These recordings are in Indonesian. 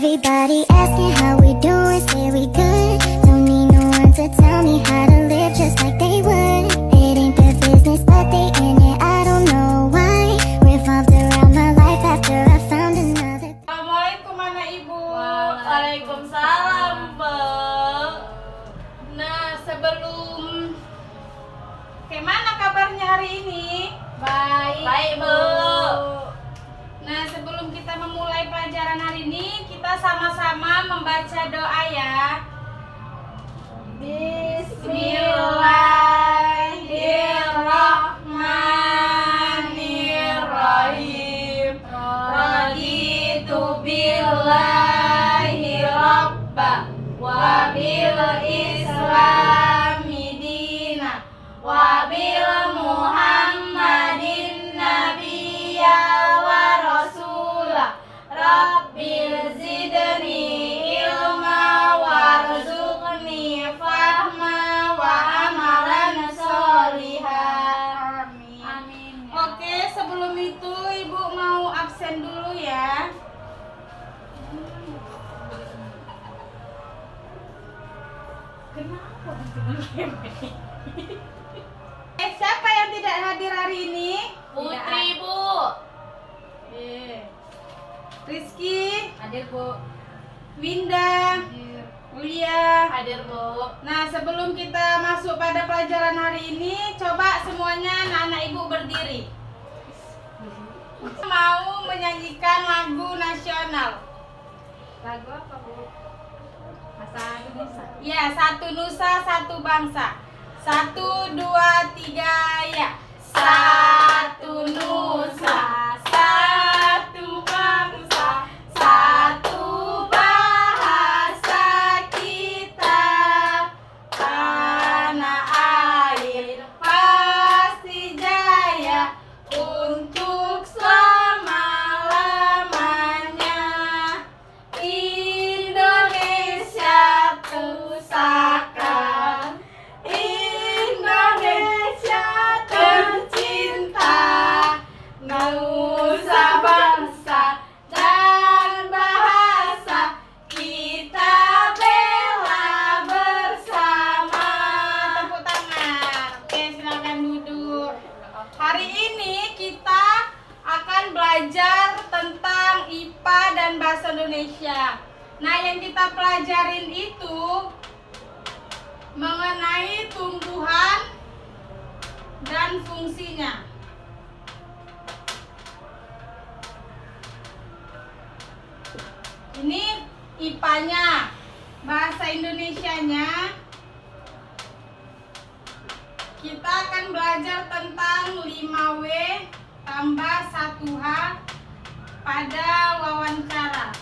Everybody asking how we doing, say we good. Don't need no one to tell me how to live just like they would. It ain't their business, but they in it, I don't know why. Revolved around my life after I found another. Assalamualaikum anak ibu. Waalaikumsalam, Mbak. Nah, gimana kabarnya hari ini? Baik, Bu. Nah, sebelum kita memulai pelajaran hari ini, kita sama-sama membaca doa ya. Bismillahirrahmanirrahim. Raditu billahi rabba wa bil islami dina wa bil muhammadin nabiyya wa rasulah. Rabbil zidni ilma warzuqni fahma wa amalan sholihah. Amin. Oke, sebelum itu ibu mau absen dulu ya. Kenapa? Siapa yang tidak hadir hari ini? Putri, Bu. Rizky, Hadir, Bu. Winda, Ulia. Hadir, Bu. Nah, sebelum kita masuk pada pelajaran hari ini, coba semuanya anak-anak ibu berdiri. Mau menyanyikan lagu nasional. Lagu apa, Bu? Bahasa Indonesia. Ya, satu nusa, satu bangsa. 1, 2, 3, ya. Satu nusa, satu bangsa, satu bahasa kita. Tanah air pasti jaya untuk selama-lamanya. Indonesia pusaka, Indonesia tercinta, nusa bangsa dan bahasa kita bela bersama. Tepuk tangan. Oke, silakan duduk. Hari ini kita akan belajar tentang IPA dan bahasa Indonesia. Nah, yang kita pelajarin itu mengenai tumbuhan dan fungsinya. Ini IPA-nya. Bahasa Indonesianya kita akan belajar tentang 5W tambah 1H pada wawancara.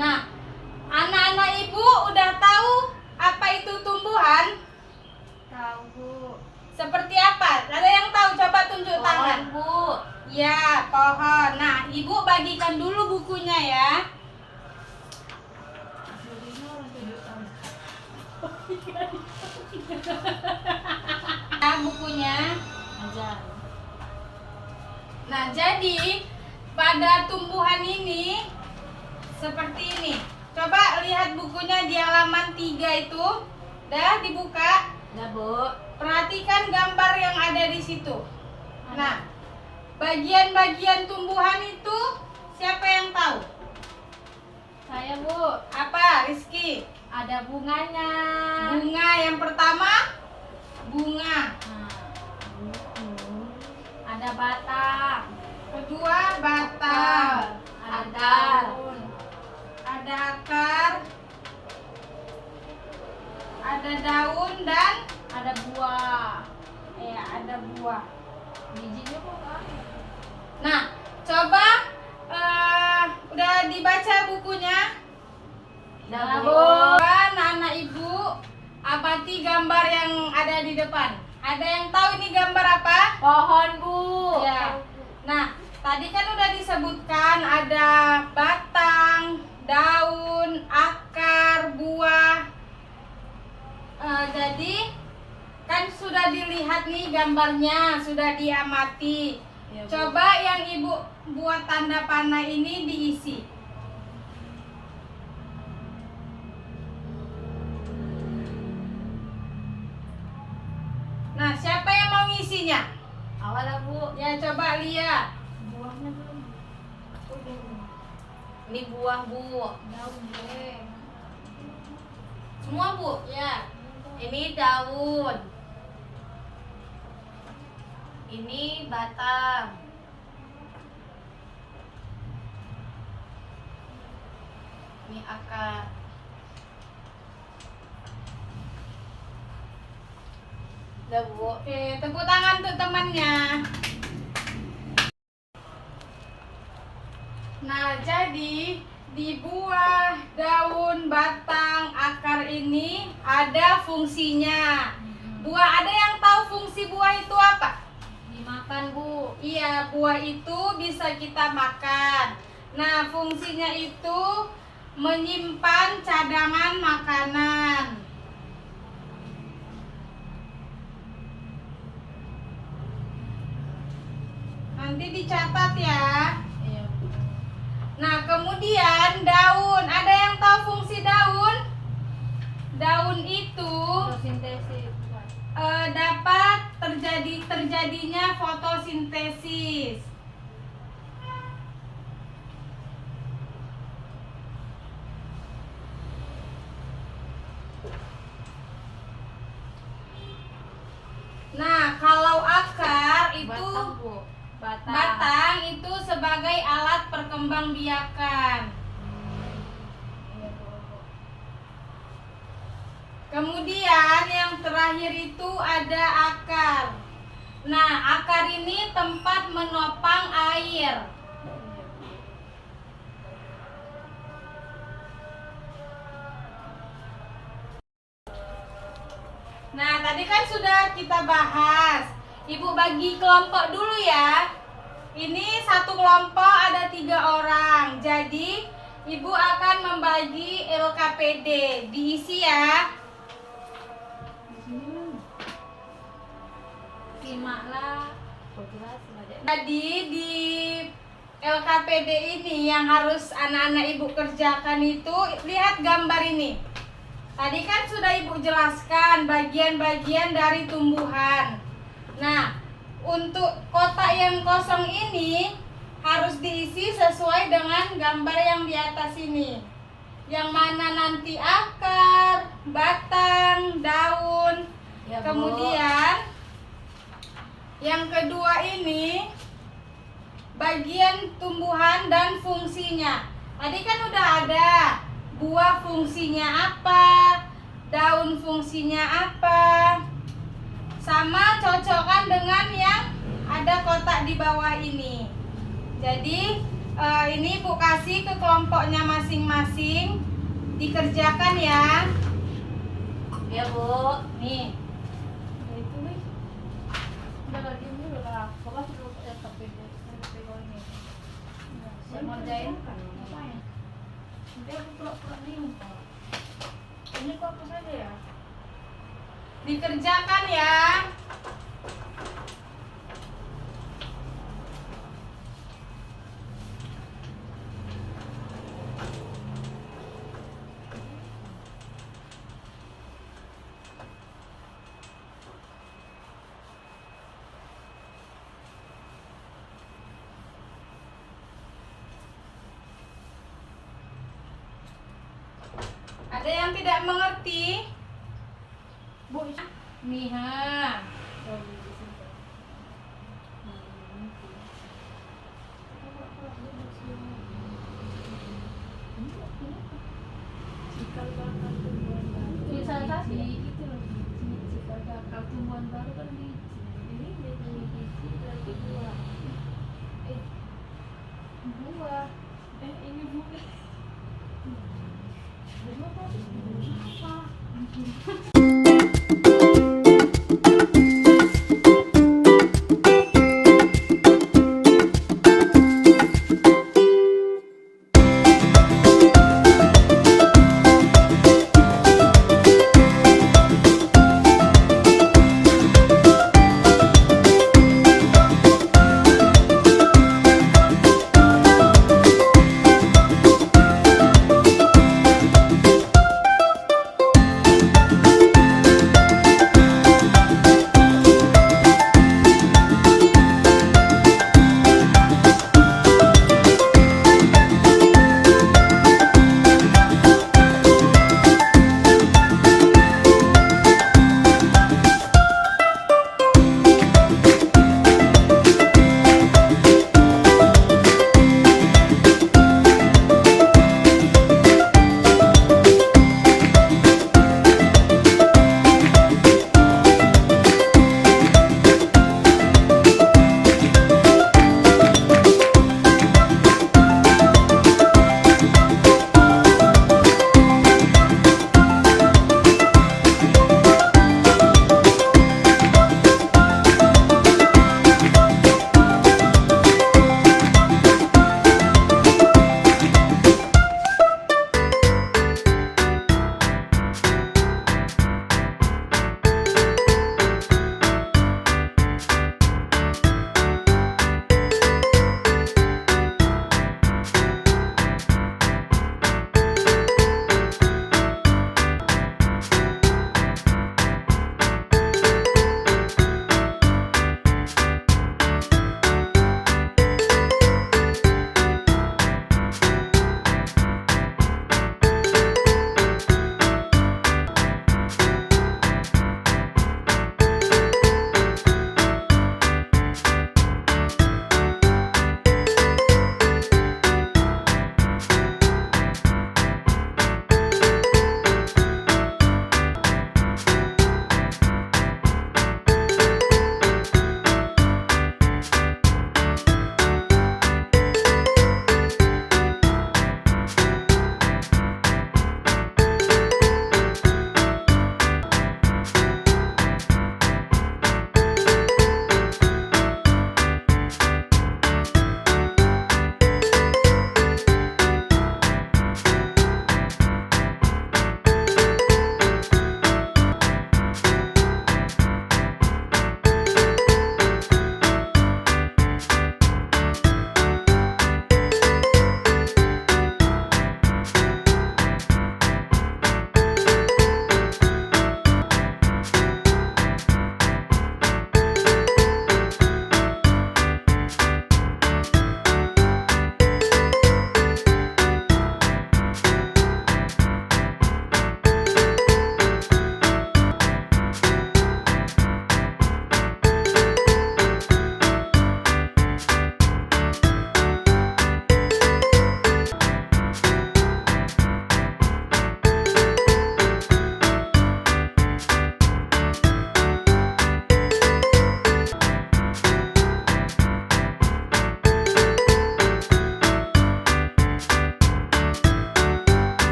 Nah, anak-anak ibu udah tahu apa itu tumbuhan? Tahu, Bu. Seperti apa? Ada yang tahu? Coba tunjuk tangan. Pohon, Bu. Ya, pohon. Nah, ibu bagikan dulu bukunya ya. Nah, bukunya. Ajar. Nah, jadi pada tumbuhan ini seperti ini. Coba lihat bukunya di halaman 3 itu. Dah dibuka. Udah, Bu. Perhatikan gambar yang ada di situ. Nah, bagian-bagian tumbuhan itu siapa yang tahu? Saya, Bu. Apa, Rizky? Ada bunganya. Bunga yang pertama, bunga. Nah, ada batang. Kedua, batang. Ada daun. Ada akar. Ada daun dan Ada buah. ada buah. Bijinya kok nggak ada? Nah, coba udah dibaca bukunya? Udah, Bu. Bu. Anak-anak ibu, amati gambar yang ada di depan. Ada yang tahu ini gambar apa? Pohon, Bu. Ya. Nah, tadi kan udah disebutkan ada batang, daun, akar, buah. Jadi kan sudah dilihat nih gambarnya, sudah diamati. Ya, Bu. Coba yang ibu buat tanda panah ini diisi. Nah, siapa yang mau ngisinya? Awal lah, Bu. Ya, coba lihat. Buahnya belum. Ini buah, Bu. Daun boleh. Semua, Bu. Ya. Ini daun. Ini batang. Ini akar. Udah, Bu. Oke, tepuk tangan untuk temannya. Nah, jadi di buah, daun, batang, akar ini ada fungsinya. Buah, ada yang tahu fungsi buah itu apa? Dimakan, Bu. Iya, buah itu bisa kita makan. Nah, fungsinya itu menyimpan cadangan makanan. Nanti dicatat ya. Iya, Bu. Nah, kemudian daun. Ada yang tahu fungsi daun? Daun itu Fotosintesis. dapat terjadinya fotosintesis. Nah, kalau akar itu Batang, Bu. Batang. batang itu sebagai alat perkembangbiakan. Iya, Bu. Kemudian yang terakhir itu ada akar. Nah, akar ini tempat menopang air. Iya, Bu. Nah, tadi kan sudah kita bahas. Ibu bagi kelompok dulu ya. Ini satu kelompok ada 3 orang. Jadi, ibu akan membagi LKPD. Diisi ya. Simaklah. Kok jelas aja. Jadi di LKPD ini yang harus anak-anak ibu kerjakan itu, lihat gambar ini. Tadi kan sudah ibu jelaskan bagian-bagian dari tumbuhan. Nah, untuk kotak yang kosong ini harus diisi sesuai dengan gambar yang di atas ini. Yang mana nanti akar, batang, daun. Ya, Bu. Kemudian yang kedua ini bagian tumbuhan dan fungsinya. Tadi kan udah ada buah fungsinya apa, daun fungsinya apa, sama cocokkan dengan yang ada kotak di bawah ini. Jadi ini ibu kasih ke kelompoknya masing-masing, dikerjakan ya. Ya, Bu. Nih. Itu nih. Udah lagi dulu lah. Pokoknya suruh ini. Saya ngerjain kan. Ngapain? Nanti aku pura-pura bingung. Ini kok apa saja ya? Dikerjakan ya. Ada yang tidak mengerti? Bu, Nih, ha. tulisan tadi itu loh, jika bakal tumbuhan baru kan biji. Ini jadi biji berarti buah. Buah. Ini buah. Buah apa?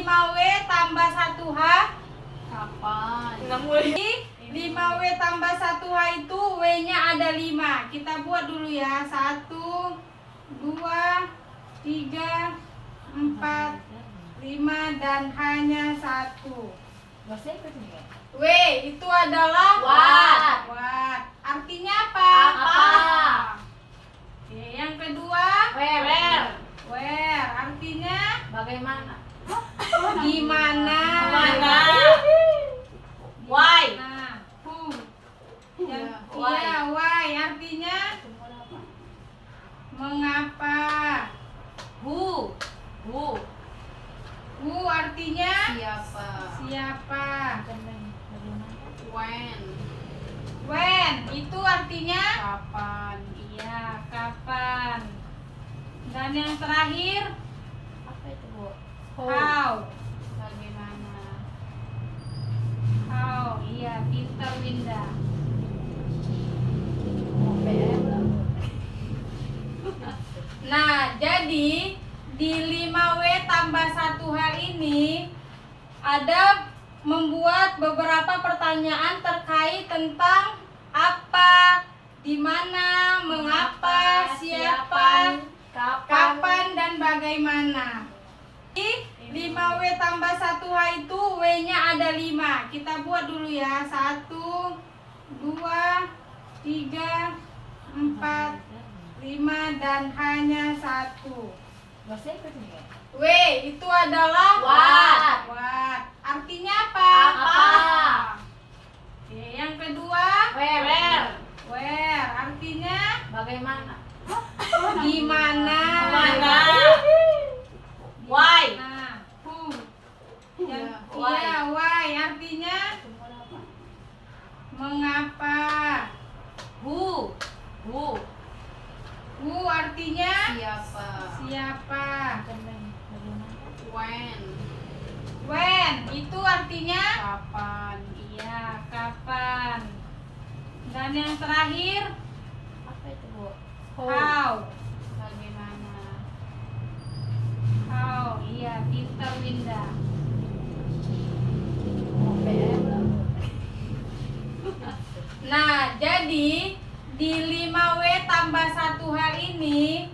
5W tambah 1H. Kapan? 5W tambah 1H itu W-nya ada 5. Kita buat dulu ya. 1, 2, 3, 4, 5 dan H-nya 1. Bahasa Inggris juga. W itu adalah Watt. Watt. Artinya apa? Apa? Oke, yang kedua Where? where. Artinya Bagaimana? gimana? Mana? Why? Nah, who. Ya, Iya, why. Artinya Semua apa? mengapa? Who? Who artinya Siapa? siapa? Bagaimana? When? When itu artinya Kapan? iya, kapan. Dan yang terakhir Apa itu, Bu? how. Bagaimana? How. Iya, pintar Winda. Nah, jadi di 5W tambah 1H ini ada membuat beberapa pertanyaan terkait tentang apa, di mana, mengapa, siapa, kapan, dan bagaimana. Di 5W tambah 1H itu W-nya ada 5. Kita buat dulu ya. 1, 2, 3, 4, 5 dan H-nya 1. Bahasa Inggris juga. W itu adalah Watt. Watt. Artinya apa? Apa? Oke, yang kedua Where? where. Artinya Bagaimana? gimana? Mana? Why? Nah, who. Ya, Iya, why. Artinya Semua apa? mengapa? Who? Who artinya Siapa? siapa? Bagaimana? When? When itu artinya Kapan? iya, kapan. Dan yang terakhir Apa itu, Bu? how. Bagaimana? How. Iya, pintar Winda. Nah, jadi di 5W tambah 1H ini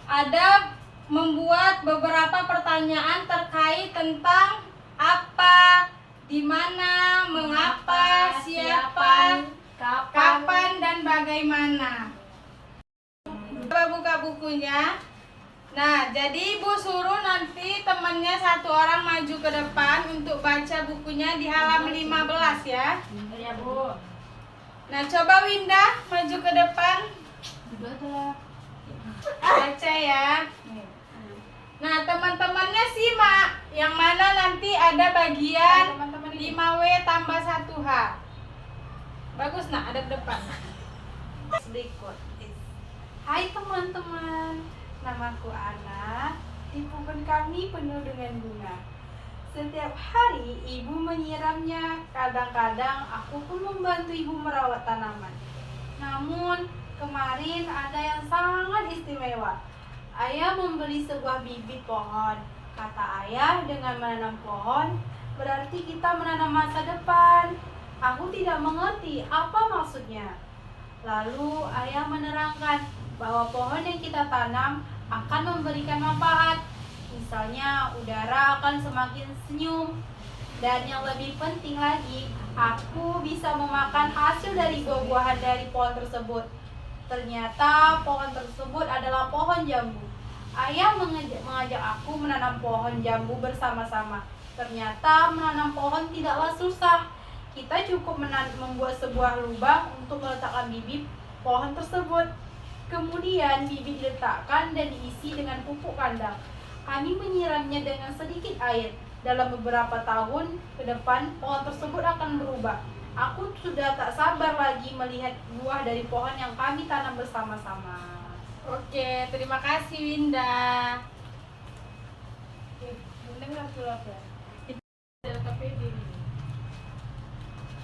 ada membuat beberapa pertanyaan terkait tentang apa, di mana, mengapa, siapa, kapan, dan bagaimana. Coba buka bukunya. Nah, jadi Ibu suruh nanti temannya satu orang maju ke depan untuk baca bukunya di halaman 15 ya. Ya, Bu. Nah, coba Winda maju ke depan. Baca ya. Nah, teman-temannya simak. Yang mana nanti ada bagian 5W tambah 1H. Bagus nak, ada di depan. Berikut. Hai teman-teman, namaku Ana. Di kebun kami penuh dengan bunga. Setiap hari ibu menyiramnya. Kadang-kadang aku pun membantu ibu merawat tanaman. Namun kemarin ada yang sangat istimewa. Ayah membeli sebuah bibit pohon. Kata ayah, dengan menanam pohon berarti kita menanam masa depan. Aku tidak mengerti apa maksudnya. Lalu ayah menerangkan bahwa pohon yang kita tanam akan memberikan manfaat. Misalnya udara akan semakin senyum. Dan yang lebih penting lagi, aku bisa memakan hasil dari buah-buahan dari pohon tersebut. Ternyata pohon tersebut adalah pohon jambu. Ayah mengajak aku menanam pohon jambu bersama-sama. Ternyata menanam pohon tidaklah susah. Kita cukup membuat sebuah lubang untuk meletakkan bibit pohon tersebut. Kemudian bibit diletakkan dan diisi dengan pupuk kandang. Kami menyiramnya dengan sedikit air. Dalam beberapa tahun ke depan, pohon tersebut akan berubah. Aku sudah tak sabar lagi melihat buah dari pohon yang kami tanam bersama-sama. Oke, terima kasih Winda.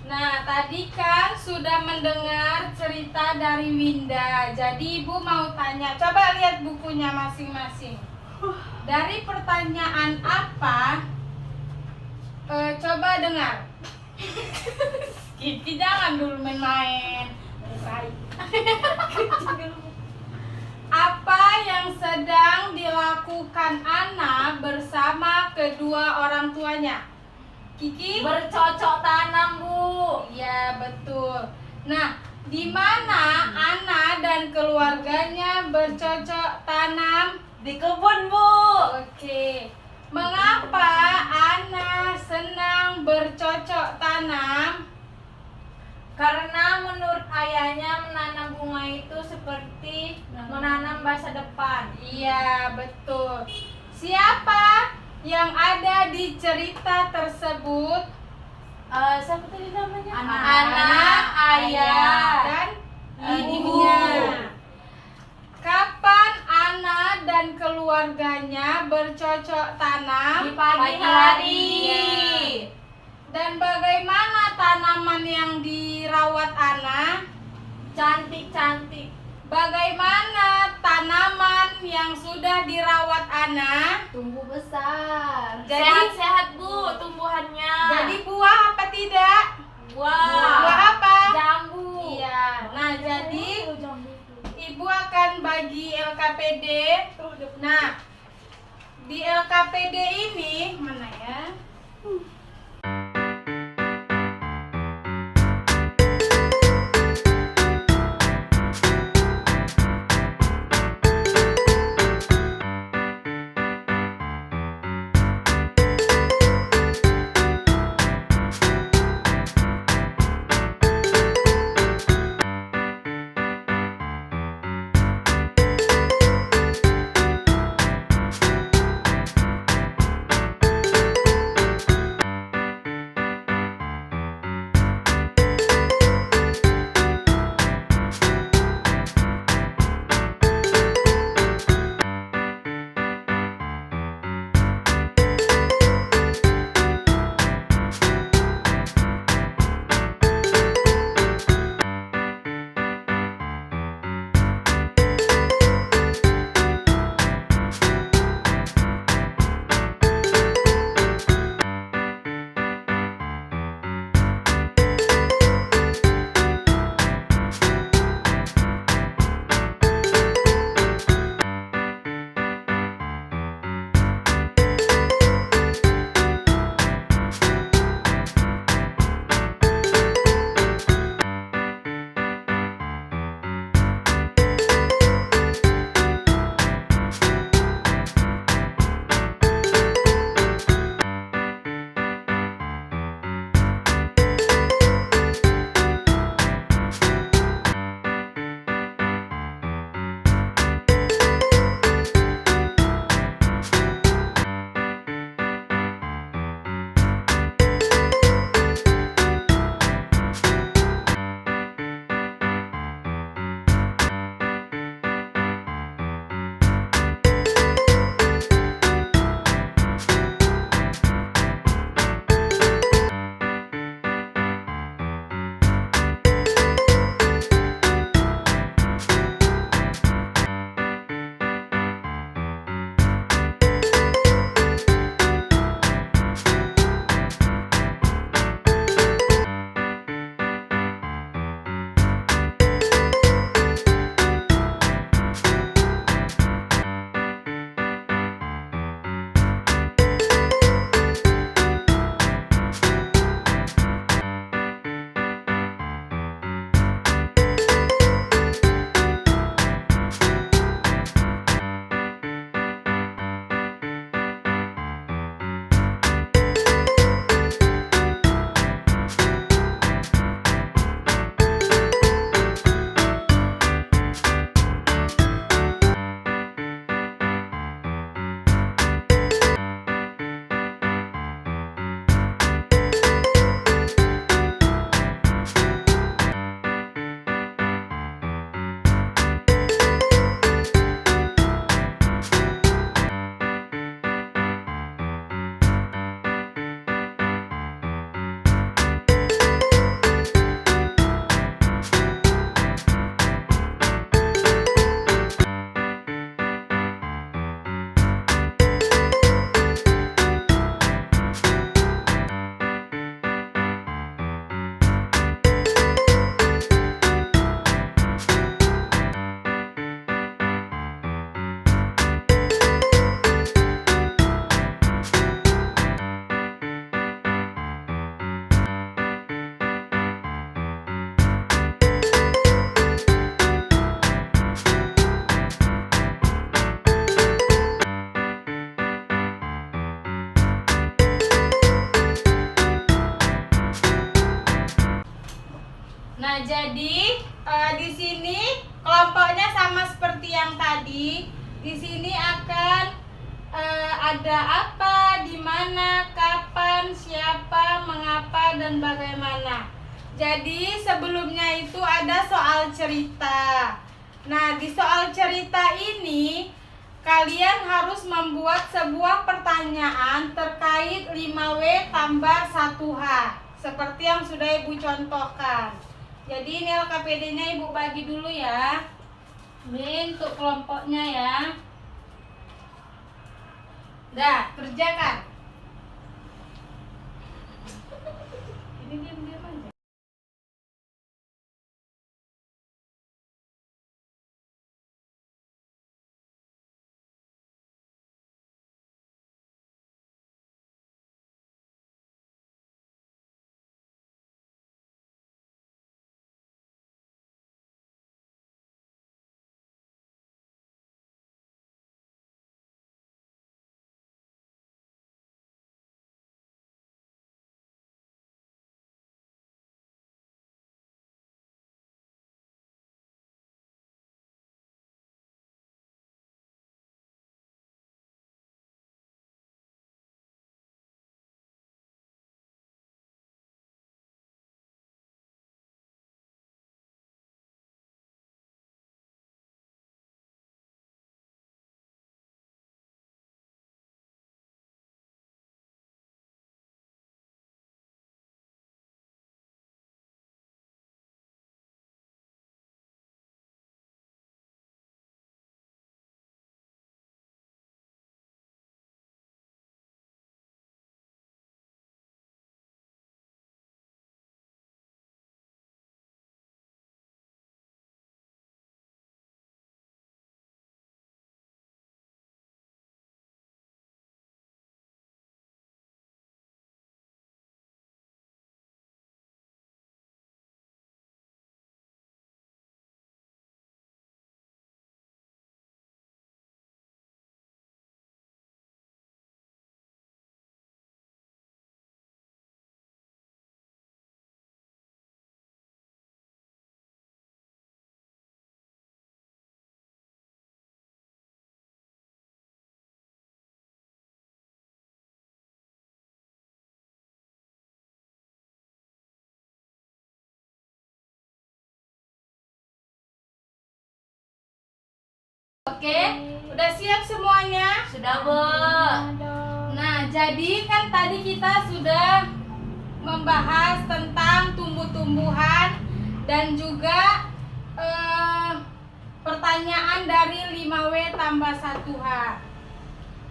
Nah, tadi kan sudah mendengar cerita dari Winda. Jadi Ibu mau tanya, coba lihat bukunya masing-masing. Dari pertanyaan apa Coba dengar. Kiki jangan dulu main-main. Apa yang sedang dilakukan Ana bersama kedua orang tuanya? Kiki? Bercocok tanam, Bu. Iya, betul. Nah, di mana Ana dan keluarganya bercocok tanam? Di kebun, Bu. Oke. Mengapa Ana senang bercocok tanam? Karena menurut ayahnya menanam bunga itu seperti menanam masa depan. Iya, betul. Siapa yang ada di cerita tersebut? Siapa tadi namanya? Anak, ayah, dan ibu. ibunya. Kapan Ana dan keluarganya bercocok tanam? Di pagi hari. Iya. Dan bagaimana tanaman yang dirawat Ana? Cantik-cantik. Bagaimana tanaman yang sudah dirawat Ana? Tumbuh besar. Jadi- Sehat-sehat, Bu, tumbuhannya. Jadi buah apa tidak? Buah apa? Jambu. Iya. Nah, jadi jambu itu. Ibu akan bagi LKPD. Nah, di LKPD ini mana ya? Nah, jadi di sini kelompoknya sama seperti yang tadi. Di sini akan ada apa, di mana, kapan, siapa, mengapa, dan bagaimana. Jadi sebelumnya itu ada soal cerita. Nah, di soal cerita ini kalian harus membuat sebuah pertanyaan terkait 5W tambah 1H seperti yang sudah Ibu contohkan. Jadi ini LKPD-nya Ibu bagi dulu ya. Ini untuk kelompoknya ya. Dah, kerjakan. Ini diam-diam aja. Oke, udah siap semuanya? Sudah, Bu. Nah, jadi kan tadi kita sudah membahas tentang tumbuh-tumbuhan dan juga pertanyaan dari 5W tambah 1H.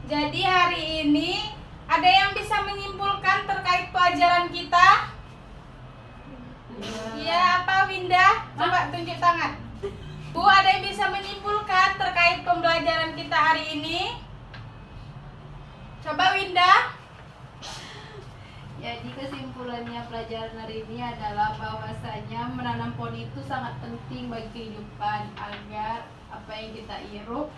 Jadi hari ini ada yang bisa menyimpulkan terkait pelajaran kita? Iya, apa Winda? Coba tunjuk tangan. Bu, ada yang bisa menyimpulkan terkait pembelajaran kita hari ini? Coba Winda. Jadi kesimpulannya pelajaran hari ini adalah bahwasanya menanam pohon itu sangat penting bagi kehidupan agar apa yang kita hirup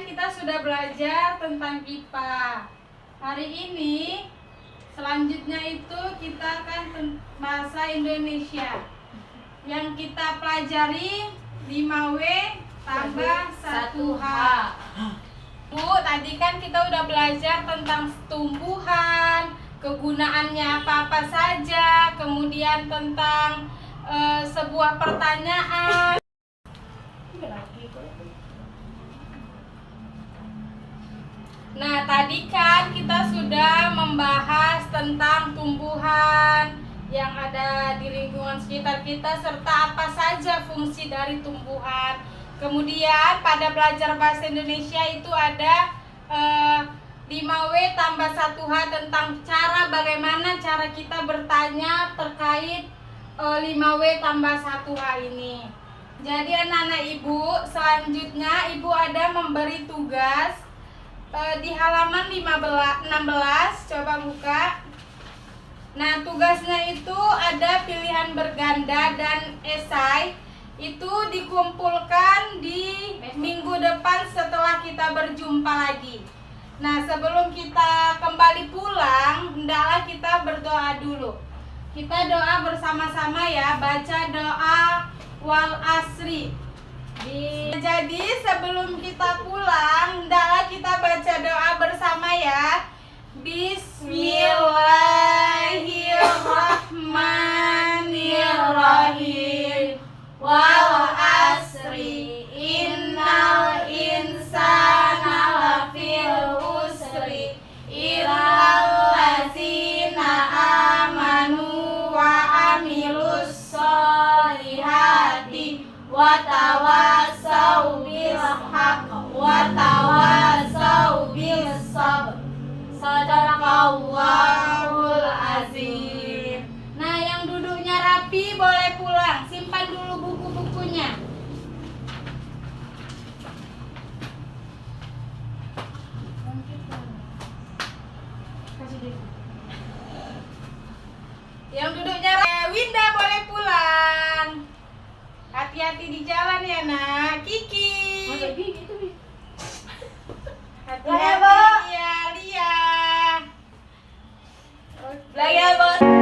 kita sudah belajar tentang IPA. Hari ini selanjutnya itu kita akan bahasa Indonesia. Yang kita pelajari 5W tambah 1H. Bu, tadi kan kita udah belajar tentang tumbuhan, kegunaannya apa-apa saja, kemudian tentang sebuah pertanyaan. Nah, tadi kan kita sudah membahas tentang tumbuhan yang ada di lingkungan sekitar kita serta apa saja fungsi dari tumbuhan. Kemudian pada belajar bahasa Indonesia itu ada 5W tambah 1H tentang bagaimana cara kita bertanya terkait 5W tambah 1H ini. Jadi anak-anak ibu, selanjutnya ibu ada memberi tugas di halaman 16, coba buka. Nah, tugasnya itu ada pilihan berganda dan esai. Itu dikumpulkan di minggu depan setelah kita berjumpa lagi. Nah, sebelum kita kembali pulang, hendaklah kita berdoa dulu. Kita doa bersama-sama ya, baca doa wal asri. Jadi sebelum kita pulang, hendaklah kita baca doa bersama ya. Bismillahirrahmanirrahim. Wal asri innal insana lafil usri illal ladzina amanu wa amilus solihati wa tawasau bil haqq wa tawasau bis sabr. Sadaqallahul azim. Nah, yang duduknya rapi boleh pulang. Simpan dulu buku-bukunya. Yang duduknya rapi, Winda boleh pulang. Hati-hati di jalan ya, nak. Kiki. Hati-hati ya, Lia. Bye ya, Bos.